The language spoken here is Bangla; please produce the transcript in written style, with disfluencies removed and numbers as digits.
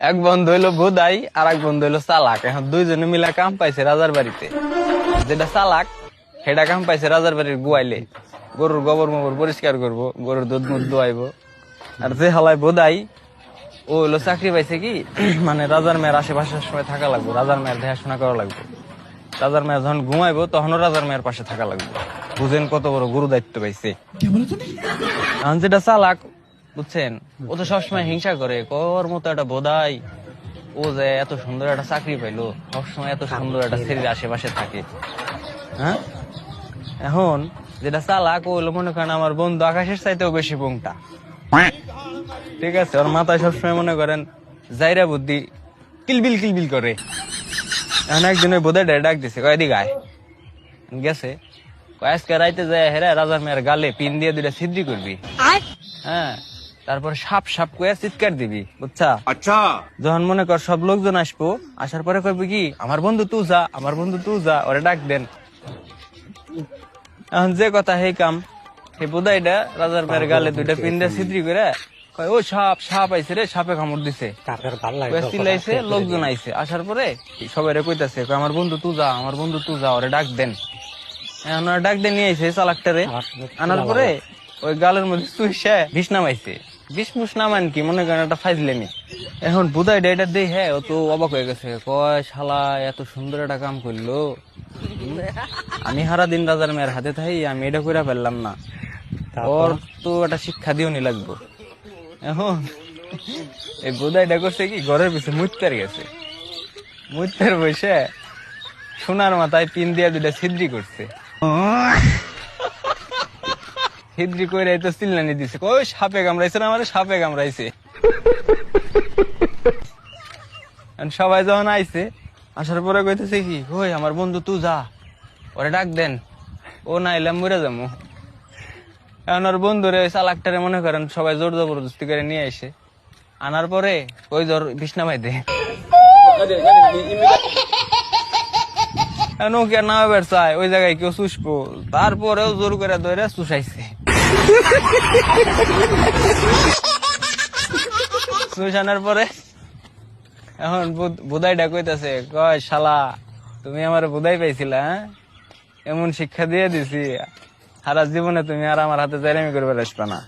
এক বন্ধু হইলো বোধাই আর এক বন্ধু হইলো চালাক। এখন দুইজনে মিলা কাম পাইছে রাজার বাড়িতে। যেটা চালাক সেটা কাম পাইছে রাজার বাড়ির গুয়াইলে, গরুর গোবর মোবর পরিষ্কার করবো, গরুর দুধ মুধ দোয়াইবো। আর যে হালায় বোধাই ও হইলো চাকরি পাইছে কি মানে রাজার মেয়ের আশেপাশের সময় থাকা লাগবে, রাজার মেয়ের দেখাশোনা করা লাগবে। রাজার মেয়ে যখন ঘুমাইবো তখনও রাজার মেয়ের পাশে থাকা লাগবে। বুঝেন কত বড় গুরু দায়িত্ব পাইছে। এখন যেটা চালাক বুঝছেন, ও তো সবসময় হিংসা করে, কর মতো একটা বোধাই ও যে এত সুন্দর একটা চাকরি পাইলো, সবসময় এত সুন্দর একটা ছেলের আশেপাশে থাকে। হ্যাঁ, এখন যেটা চালাক ও হলো মনে করেন আমার বন্ধু আকাশের চাইতেও বেশি পোংটা। ঠিক আছে, ওর মাথায় সবসময় মনে করেন জাইরা বুদ্ধি কিলবিল কিলবিল করে। এখন একদিন ওই বোধাই ডাক দিছে, কয় এদিকে আয়। গেছে, কয় আজকে রাইতে যায় হেরা রাজার মেয়ের গালে পিন দিয়ে দুইটা ছিদ্রি করবি। হ্যাঁ, তারপর সাপ সাপ কয়ে চিৎকার দিবি, বুঝছা? अच्छा যখন মনে কর সব লোকজন আসবো, আসার পরে কইবি কি আমার বন্ধু তুই যা, আমার বন্ধু তুই যা, ওরে ডাক দেন। এখন যে কথা সেই কাম, সেই বোধাইটা রাজার মেয়ের গালে দুইটা পিন দিয়ে ছিদ্রি করে কয় ও সাপ সাপ আইছে রে, সাপে কামড় দিছে। চিল্লাইছে, লোকজন আইছে, আসার পরে সবাই কইতাছে আমার বন্ধু তুই যা, আমার বন্ধু তুই যা, ওরে ডাক দেন। এখন ওরা ডাক দিয়ে নিয়ে আইছে চালাকটারে। আনার পরে ওই গালের মধ্যে চুইসে বিষ নামাইছে। বিষ মুষ নামান কি মনে করেন একটা ফাইজলেমি। এখন বুধাই এটা দেই, হ্যাঁ ও তো অবাক হয়ে গেছে, কয় শালা এত সুন্দর একটা কাম করলো, আমি সারা দিন রাজার মেয়ের হাতে থাই আমি এটা করে ফেললাম না, ওর তো একটা শিক্ষা দিও নি লাগবো। এখন এই বুধাইটা করছে কি ঘরের পিছনে মুত্তার গেছে, মুত্তার বসে সোনার মাথায় পিন দিয়ে দুইটা ছিদ্রি করছে। ছিদ্রি করে তো চিল্লানি দিছে, ওই সাপে কামড়াইছে না, আমার সাপে কামড়াইছে। সবাই যখন আইছে, আসার পরে কইতেছে কি ওই আমার বন্ধু তুই যা, ওরে ডাক দেন, ও না এলাম মরে যাবো। এখন ওর বন্ধুরে চালাকটারে মনে করেন সবাই জোর জবরদস্তি করে নিয়ে আসে। আনার পরে ওই জ্বর বিছনা ভাই দে নৌকা না বের চায়, ওই জায়গায় কেউ চুষবো, তারপরেও জোর করে ধরে চুষাইছে। চুষানোর পরে এখন বোধাইটা কইতাছে, কয় শালা তুমি আমার বোধাই পাইছিলা, হ্যাঁ এমন শিক্ষা দিয়ে দিছি, সারা জীবনে তুমি আর আমার হাতে জাইরামি করবে আসবে না।